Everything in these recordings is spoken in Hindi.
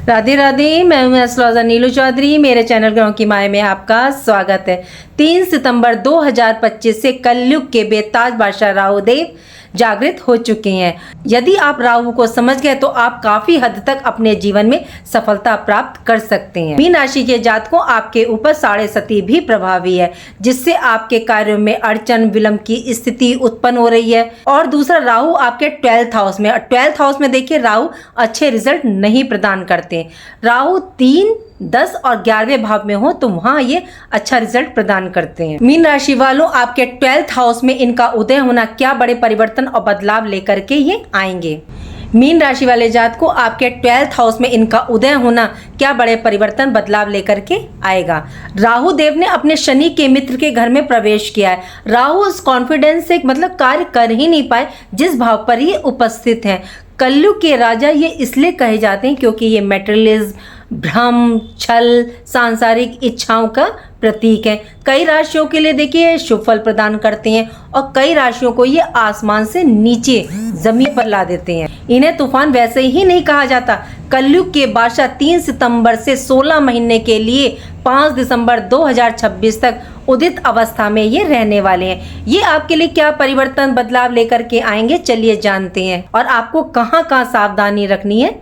राधे राधे। मैं हूं एस्ट्रोलॉजर नीलू चौधरी। मेरे चैनल ग्रहों की माया में आपका स्वागत है। 3 सितंबर 2025 से कलयुग के बेताज बादशाह राहु देव जागृत हो चुके हैं। यदि आप राहु को समझ गए तो आप काफी हद तक अपने जीवन में सफलता प्राप्त कर सकते हैं। मीन राशि के जातकों आपके ऊपर 7.5 भी प्रभावी है, जिससे आपके कार्यों में अड़चन विलंब की स्थिति उत्पन्न हो रही है। और दूसरा, राहु आपके 12th हाउस में, 12th हाउस में देखिए राहु अच्छे रिजल्ट नहीं प्रदान करते। राहु 3, 10 और 11वें भाव में हो तो वहां ये अच्छा रिजल्ट प्रदान करते हैं। मीन राशि वालों, आपके 12th हाउस में इनका उदय होना क्या बड़े परिवर्तन और बदलाव लेकर के ये आएंगे। मीन राशि वाले जातकों आपके 12th हाउस में इनका उदय होना क्या बड़े परिवर्तन बदलाव लेकर के आएगा। राहु देव ने अपने शनि के मित्र के घर में प्रवेश किया है। राहु उस कॉन्फिडेंस से मतलब कार्य कर ही नहीं पाए जिस भाव पर ये उपस्थित हैं। कलयुग के राजा ये इसलिए कहे जाते हैं क्योंकि ये मेटेरियलिज्म, भ्रम, छल, सांसारिक इच्छाओं का प्रतीक है। कई राशियों के लिए देखिए शुभ फल प्रदान करते हैं और कई राशियों को ये आसमान से नीचे जमीन पर ला देते हैं। इन्हें तूफान वैसे ही नहीं कहा जाता। कलयुग के बादशाह 3 सितंबर से 16 महीने के लिए 5 दिसंबर 2026 तक उदित अवस्था में ये रहने वाले हैं। ये आपके लिए क्या परिवर्तन बदलाव लेकर के आएंगे, चलिए जानते हैं। और आपको कहाँ कहाँ सावधानी रखनी है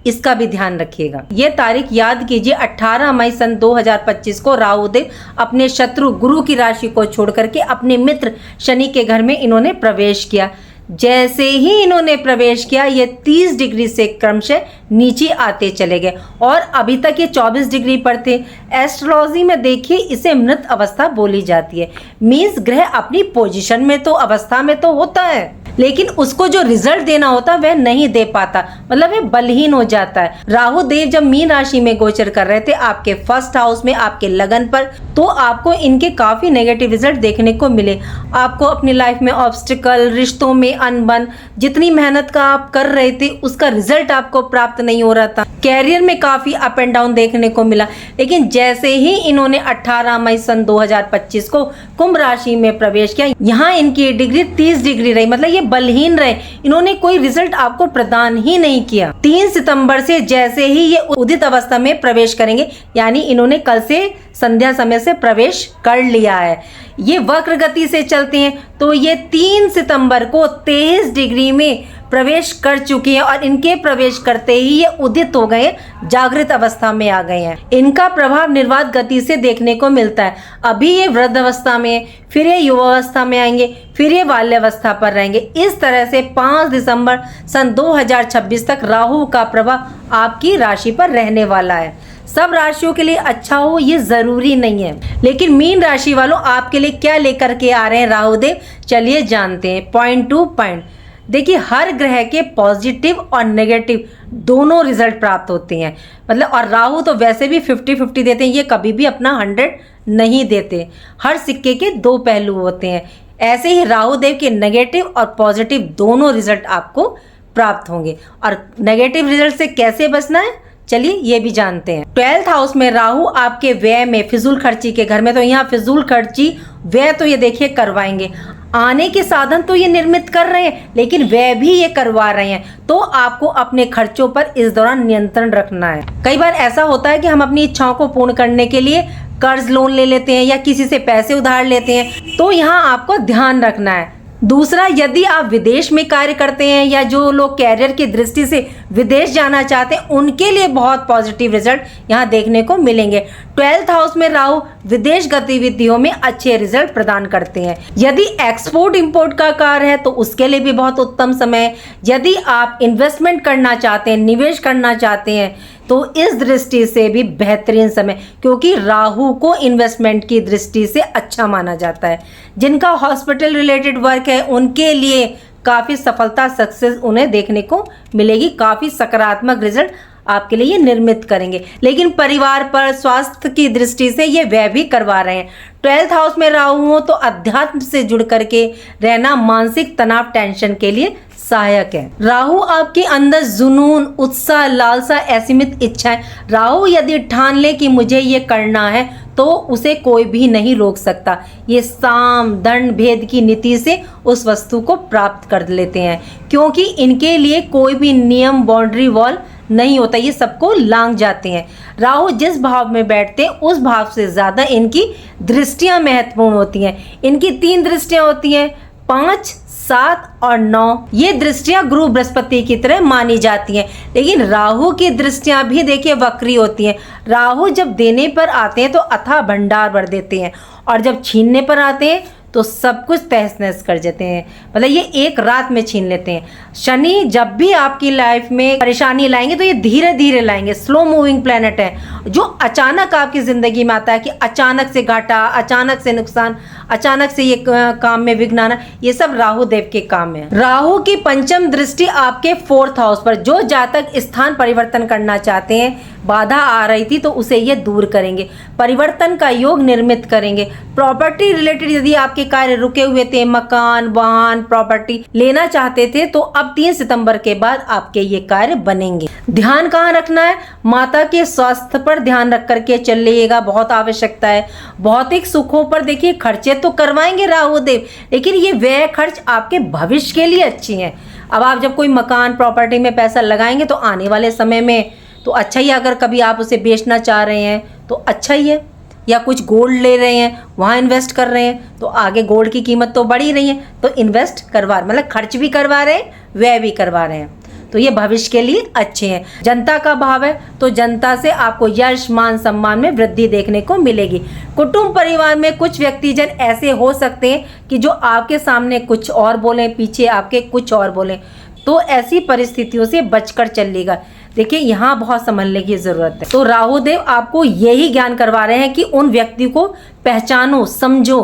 इसका भी ध्यान रखिएगा। ये तारीख याद कीजिए, 18 मई सन 2025 को राहु देव अपने शत्रु गुरु की राशि को छोड़ करके अपने मित्र शनि के घर में इन्होंने प्रवेश किया। जैसे ही इन्होंने प्रवेश किया ये 30 डिग्री से क्रमशः नीचे आते चले गए और अभी तक ये 24 डिग्री पर थे। एस्ट्रोलॉजी में देखिए इसे मृत अवस्था बोली जाती है। मीन्स ग्रह अपनी पोजीशन में तो अवस्था में तो होता है, लेकिन उसको जो रिजल्ट देना होता है वह नहीं दे पाता, मतलब वह बलहीन हो जाता है। राहु देव जब मीन राशि में गोचर कर रहे थे आपके 1st हाउस में, आपके लगन पर, तो आपको इनके काफी नेगेटिव रिजल्ट देखने को मिले। आपको अपनी लाइफ में ऑब्स्टिकल, रिश्तों में अनबन, जितनी मेहनत का आप कर रहे थे उसका रिजल्ट आपको प्राप्त नहीं हो रहा था। कैरियर में काफी अप एंड डाउन देखने को मिला। लेकिन जैसे ही इन्होंने 18 मई सन 2025 को कुंभ राशि में प्रवेश किया, यहाँ इनकी डिग्री 30 डिग्री रही, मतलब ये बलहीन रहे। इन्होंने कोई रिजल्ट आपको प्रदान ही नहीं किया। 3 सितंबर से जैसे ही ये उदित अवस्था में प्रवेश करेंगे, यानी इन्होंने कल से संध्या समय से प्रवेश कर लिया है। ये वक्र गति से चलते हैं तो ये 3 सितंबर को 23 डिग्री में प्रवेश कर चुके हैं और इनके प्रवेश करते ही ये उदित हो गए, जागृत अवस्था में आ गए हैं। इनका प्रभाव निर्वात गति से देखने को मिलता है। अभी ये वृद्ध अवस्था में, फिर ये युवावस्था में आएंगे, फिर ये बाल्यावस्था पर रहेंगे। इस तरह से 5 दिसंबर सन 2026 तक राहु का प्रभाव आपकी राशि पर रहने वाला है। सब राशियों के लिए अच्छा हो ये जरूरी नहीं है, लेकिन मीन राशि वालों आपके लिए क्या लेकर के आ रहे हैं राहु देव, चलिए जानते हैं। पॉइंट टू पॉइंट देखिए, हर ग्रह के पॉजिटिव और नेगेटिव दोनों रिजल्ट प्राप्त होते हैं, मतलब। और राहु तो वैसे भी 50-50 देते हैं, ये कभी भी अपना 100 नहीं देते। हर सिक्के के 2 पहलू होते हैं। ऐसे ही राहु देव के नेगेटिव और पॉजिटिव दोनों रिजल्ट आपको प्राप्त होंगे। और नेगेटिव रिजल्ट से कैसे बचना है, चलिए ये भी जानते हैं। 12th हाउस में राहु आपके व्यय में, फिजूल खर्ची के घर में, तो यहाँ फिजूल खर्ची व्यय तो ये देखिए करवाएंगे। आने के साधन तो ये निर्मित कर रहे हैं, लेकिन व्यय भी ये करवा रहे हैं। तो आपको अपने खर्चों पर इस दौरान नियंत्रण रखना है। कई बार ऐसा होता है कि हम अपनी इच्छाओं को पूर्ण करने के लिए कर्ज लोन ले लेते हैं या किसी से पैसे उधार लेते हैं, तो यहाँ आपको ध्यान रखना है। दूसरा, यदि आप विदेश में कार्य करते हैं या जो लोग कैरियर की दृष्टि से विदेश जाना चाहते हैं, उनके लिए बहुत पॉजिटिव रिजल्ट यहाँ देखने को मिलेंगे। 12th हाउस में राहु विदेश गतिविधियों में अच्छे रिजल्ट प्रदान करते हैं। यदि एक्सपोर्ट इंपोर्ट का कार्य है तो उसके लिए भी बहुत उत्तम समय है। यदि आप इन्वेस्टमेंट करना चाहते हैं, निवेश करना चाहते हैं, तो इस दृष्टि से भी बेहतरीन समय, क्योंकि राहु को इन्वेस्टमेंट की दृष्टि से अच्छा माना जाता है। जिनका हॉस्पिटल रिलेटेड वर्क है उनके लिए काफ़ी सफलता, सक्सेस उन्हें देखने को मिलेगी। काफ़ी सकारात्मक रिजल्ट आपके लिए ये निर्मित करेंगे। लेकिन परिवार पर, स्वास्थ्य की दृष्टि से ये व्यय भी करवा रहे हैं। 12th हाउस में राहु हो तो अध्यात्म से जुड़ करके रहना मानसिक तनाव, टेंशन के लिए सहायक है। राहु आपके अंदर जुनून, उत्साह, लालसा, असीमित इच्छाएं, राहु यदि ठान ले कि मुझे ये करना है तो उसे कोई भी नहीं रोक सकता। ये साम दंड भेद की नीति से उस वस्तु को प्राप्त कर लेते हैं, क्योंकि इनके लिए कोई भी नियम, बाउंड्री वॉल नहीं होता, ये सबको लांघ जाते हैं। राहु जिस भाव में बैठते हैं उस भाव से ज़्यादा इनकी दृष्टियां महत्वपूर्ण होती हैं। इनकी 3 दृष्टियां होती हैं, 5, 7 और 9। ये दृष्टियां गुरु बृहस्पति की तरह मानी जाती हैं, लेकिन राहु की दृष्टियां भी देखिए वक्री होती हैं। राहु जब देने पर आते हैं तो अथाह भंडार भर देते हैं, और जब छीनने पर आते हैं तो सब कुछ तहस नहस कर देते हैं, मतलब ये एक रात में छीन लेते हैं। शनि जब भी आपकी लाइफ में परेशानी लाएंगे तो ये धीरे धीरे लाएंगे, स्लो मूविंग प्लेनेट है, जो अचानक आपकी ज़िंदगी में आता है कि अचानक से घाटा, अचानक से नुकसान, अचानक से ये काम में विघ्न आना, ये सब राहु देव के काम है। राहु की पंचम दृष्टि आपके 4th हाउस पर, जो जातक स्थान परिवर्तन करना चाहते हैं, बाधा आ रही थी तो उसे ये दूर करेंगे, परिवर्तन का योग निर्मित करेंगे। प्रॉपर्टी रिलेटेड यदि आपके कार्य रुके हुए थे, मकान, वाहन, प्रॉपर्टी लेना चाहते थे, तो अब 3 सितंबर के बाद आपके ये कार्य बनेंगे। ध्यान कहाँ रखना है? माता के स्वास्थ्य पर ध्यान रख करके चलिएगा, बहुत आवश्यकता है। भौतिक सुखों पर देखिए खर्चे तो करवाएंगे राहु देव, लेकिन ये व्यय खर्च आपके भविष्य के लिए अच्छी हैं। अब आप जब कोई मकान, प्रॉपर्टी में पैसा लगाएंगे तो आने वाले समय में तो अच्छा ही, अगर कभी आप उसे बेचना चाह रहे हैं तो अच्छा ही है, या कुछ गोल्ड ले रहे हैं वहाँ इन्वेस्ट कर रहे हैं तो आगे गोल्ड की कीमत तो बढ़ ही रही है, तो इन्वेस्ट करवा, मतलब खर्च भी करवा रहे हैं, व्यय भी करवा रहे हैं, तो ये भविष्य के लिए अच्छे हैं। जनता का भाव है तो जनता से आपको यश, मान, सम्मान में वृद्धि देखने को मिलेगी। कुटुंब परिवार में कुछ व्यक्तिजन ऐसे हो सकते हैं कि जो आपके सामने कुछ और बोलें, पीछे आपके कुछ और बोलें, तो ऐसी परिस्थितियों से बचकर चलिएगा। देखिए यहाँ बहुत संभलने की जरूरत है। तो राहु देव आपको यही ज्ञान करवा रहे हैं कि उन व्यक्ति को पहचानो, समझो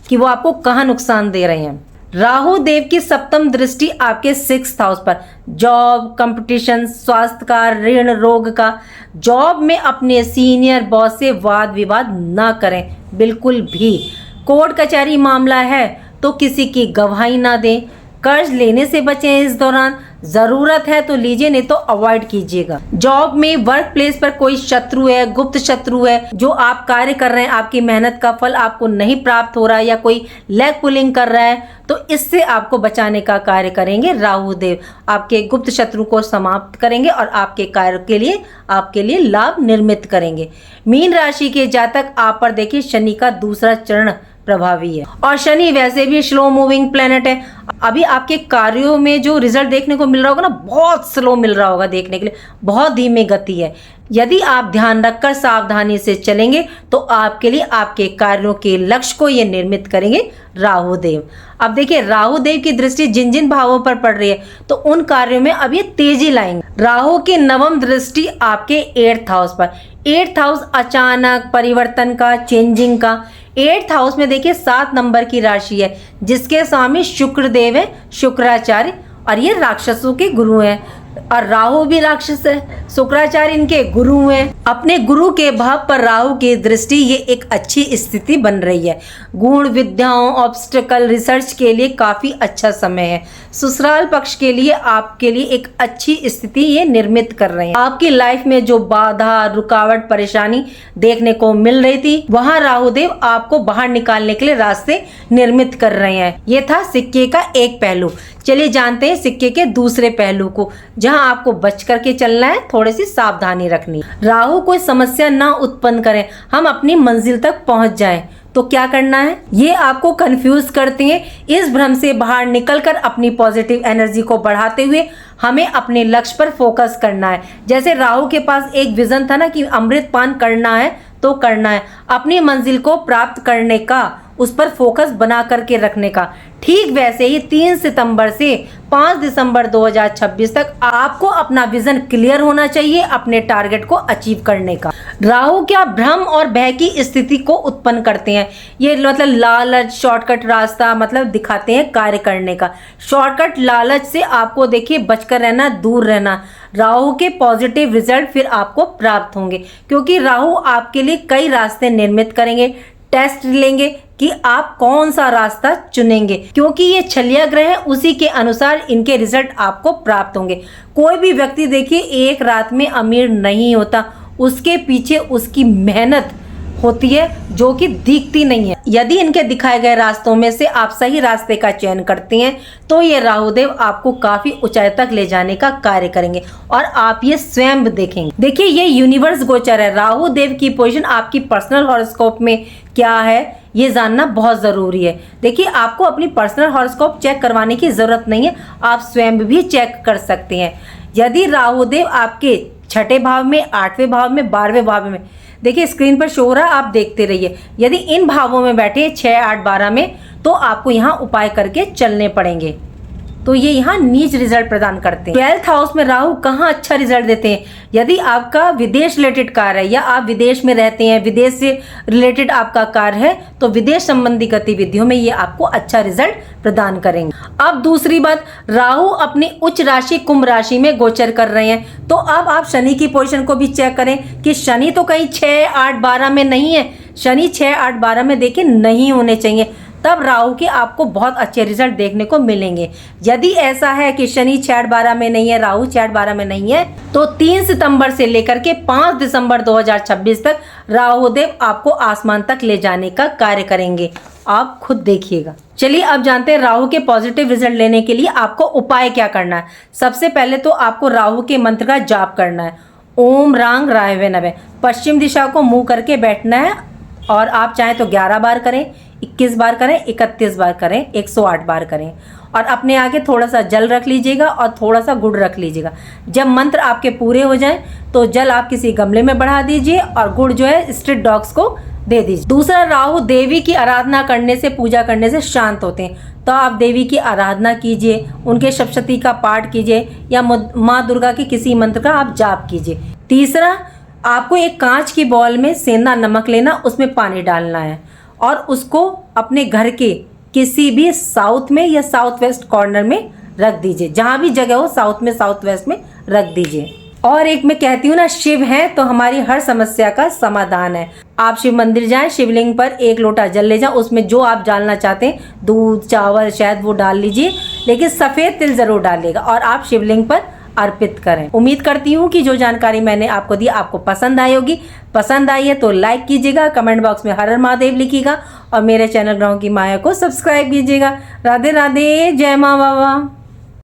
कि वो आपको कहाँ नुकसान दे रहे हैं। राहु देव की 7th दृष्टि आपके 6th हाउस पर, जॉब, कंपटीशन, स्वास्थ्य का, ऋण, रोग का। जॉब में अपने सीनियर बॉस से वाद विवाद ना करें बिल्कुल भी। कोर्ट कचहरी मामला है तो किसी की गवाही ना दें। कर्ज लेने से बचें इस दौरान, जरूरत है तो लीजिए, नहीं तो अवॉइड कीजिएगा। जॉब में, वर्क प्लेस पर कोई शत्रु है, गुप्त शत्रु है, जो आप कार्य कर रहे हैं, आपकी मेहनत का फल आपको नहीं प्राप्त हो रहा है, या कोई लेग पुलिंग कर रहा है, तो इससे आपको बचाने का कार्य करेंगे राहु देव। आपके गुप्त शत्रु को समाप्त करेंगे और आपके कार्य के लिए, आपके लिए लाभ निर्मित करेंगे। मीन राशि के जातक, आप पर देखिए शनि का दूसरा चरण प्रभावी है, और शनि वैसे भी स्लो मूविंग प्लेनेट है। अभी आपके कार्यों में जो रिजल्ट देखने को मिल रहा होगा ना, बहुत स्लो मिल रहा होगा देखने के लिए, बहुत धीमी गति है। यदि आप ध्यान रखकर सावधानी से चलेंगे तो आपके लिए, आपके कार्यों के लक्ष्य को ये निर्मित करेंगे राहु देव। अब देखिए राहु देव की दृष्टि जिन जिन भावों पर पड़ रही है तो उन कार्यों में अब ये तेजी लाएंगे। राहु की 9वीं दृष्टि आपके 8th हाउस पर। 8th हाउस अचानक परिवर्तन का, चेंजिंग का। 8th हाउस में देखिए 7 नंबर की राशि है, जिसके स्वामी शुक्र देव है, शुक्राचार्य, और ये राक्षसों के गुरु हैं, और राहु भी राक्षस है, शुक्राचार्य इनके गुरु हैं। अपने गुरु के भाव पर राहु की दृष्टि, ये एक अच्छी स्थिति बन रही है। गुण विद्याओं, ऑब्स्टिकल, रिसर्च के लिए काफी अच्छा समय है। ससुराल पक्ष के लिए आपके लिए एक अच्छी स्थिति ये निर्मित कर रहे हैं। आपकी लाइफ में जो बाधा, रुकावट, परेशानी देखने को मिल रही थी, वहां राहु देव आपको बाहर निकालने के लिए रास्ते निर्मित कर रहे हैं। ये था सिक्के का एक पहलू। चलिए जानते हैं सिक्के के दूसरे पहलू को, जहां आपको बच करके चलना है, थोड़ी सी सावधानी रखनी। राहु कोई समस्या ना उत्पन्न करें, हम अपनी मंजिल तक पहुंच जाएं, तो क्या करना है? ये आपको कंफ्यूज करते हैं। इस भ्रम से बाहर निकलकर अपनी पॉजिटिव एनर्जी को बढ़ाते हुए हमें अपने लक्ष्य पर फोकस करना है। जैसे राहु के पास एक विजन था ना कि अमृत पान करना है तो करना है, अपनी मंजिल को प्राप्त करने का, उस पर फोकस बना करके रखने का। ठीक वैसे ही 3 सितंबर से 5 दिसंबर 2026 तक आपको अपना विजन क्लियर होना चाहिए, अपने टारगेट को अचीव करने का। राहु क्या भ्रम और भय की स्थिति को उत्पन्न करते हैं। ये मतलब लालच, शॉर्टकट रास्ता मतलब दिखाते हैं कार्य करने का। शॉर्टकट लालच से आपको देखिए बचकर रहना, दूर रहना। राहु के पॉजिटिव रिजल्ट फिर आपको प्राप्त होंगे, क्योंकि राहु आपके लिए कई रास्ते निर्मित करेंगे। टेस्ट लेंगे कि आप कौन सा रास्ता चुनेंगे, क्योंकि ये छलिया ग्रह है, उसी के अनुसार इनके रिजल्ट आपको प्राप्त होंगे। कोई भी व्यक्ति देखिए एक रात में अमीर नहीं होता, उसके पीछे उसकी मेहनत होती है जो कि दिखती नहीं है। यदि इनके दिखाए गए रास्तों में से आप सही रास्ते का चयन करते हैं तो ये राहुदेव आपको काफी ऊंचाई तक ले जाने का कार्य करेंगे और आप ये स्वयं देखेंगे। देखिए, ये यूनिवर्स गोचर है। राहुदेव की पोजीशन आपकी पर्सनल हॉरोस्कोप में क्या है ये जानना बहुत जरूरी है। देखिए, आपको अपनी पर्सनल हॉरोस्कोप चेक करवाने की जरूरत नहीं है, आप स्वयं भी चेक कर सकते हैं। यदि राहुदेव आपके छठे भाव में, आठवें भाव में, 12वें भाव में, देखिए स्क्रीन पर शो हो रहा है, आप देखते रहिए। यदि इन भावों में बैठे 6, 8, 12 में, तो आपको यहाँ उपाय करके चलने पड़ेंगे। तो ये यहाँ नीच रिजल्ट प्रदान करते हैं। 12th हाउस में राहु कहाँ अच्छा रिजल्ट देते हैं? यदि आपका विदेश रिलेटेड कार्य है या आप विदेश में रहते हैं, विदेश से रिलेटेड आपका कार्य है, तो विदेश संबंधी गतिविधियों में ये आपको अच्छा रिजल्ट प्रदान करेंगे। अब दूसरी बात, राहु अपनी उच्च राशि कुंभ राशि में गोचर कर रहे हैं, तो अब आप शनि की पोजीशन को भी चेक करें कि शनि तो कहीं 6, 8, 12 में नहीं है। शनि 6, 8, 12 में देखिए नहीं होने चाहिए, तब राहु के आपको बहुत अच्छे रिजल्ट देखने को मिलेंगे। यदि ऐसा है कि शनि 6, 8, 12 में नहीं है, राहु 6, 8, 12 में नहीं है, तो 3 सितंबर से लेकर के 5 दिसंबर 2026 तक राहुदेव आपको आसमान तक ले जाने का कार्य करेंगे। आप खुद देखिएगा। चलिए अब जानते हैं राहु के पॉजिटिव रिजल्ट लेने के लिए आपको उपाय क्या करना है। सबसे पहले तो आपको राहु के मंत्र का जाप करना है। ओम रांग राहवे नमः। पश्चिम दिशा को मुंह करके बैठना है और आप चाहें तो 11 बार करें, 21 बार करें, 31 बार करें, 108 बार करें। और अपने आगे थोड़ा सा जल रख लीजिएगा और थोड़ा सा गुड़ रख लीजिएगा। जब मंत्र आपके पूरे हो जाएं तो जल आप किसी गमले में बढ़ा दीजिए और गुड़ जो है स्ट्रीट डॉग्स को दे दीजिए। दूसरा, राहु देवी की आराधना करने से, पूजा करने से शांत होते हैं, तो आप देवी की आराधना कीजिए, उनके सप्तशती का पाठ कीजिए या माँ दुर्गा के किसी मंत्र का आप जाप कीजिए। तीसरा, आपको एक कांच की बॉल में सेंधा नमक लेना, उसमें पानी डालना है और उसको अपने घर के किसी भी साउथ में या साउथ वेस्ट कॉर्नर में रख दीजिए। जहां भी जगह हो साउथ में, साउथ वेस्ट में रख दीजिए। और एक मैं कहती हूँ ना, शिव है तो हमारी हर समस्या का समाधान है। आप शिव मंदिर जाएं, शिवलिंग पर 1 लोटा जल ले जाएं, उसमें जो आप डालना चाहते हैं, दूध, चावल, शहद, वो डाल लीजिए, लेकिन सफेद तिल जरूर डालिएगा और आप शिवलिंग पर अर्पित करें। उम्मीद करती हूँ कि जो जानकारी मैंने आपको दी आपको पसंद आई होगी। पसंद आई है तो लाइक कीजिएगा, कमेंट बॉक्स में हर हर महादेव लिखिएगा और मेरे चैनल ग्रहों की माया को सब्सक्राइब कीजिएगा। राधे राधे, जय माँ बाबा।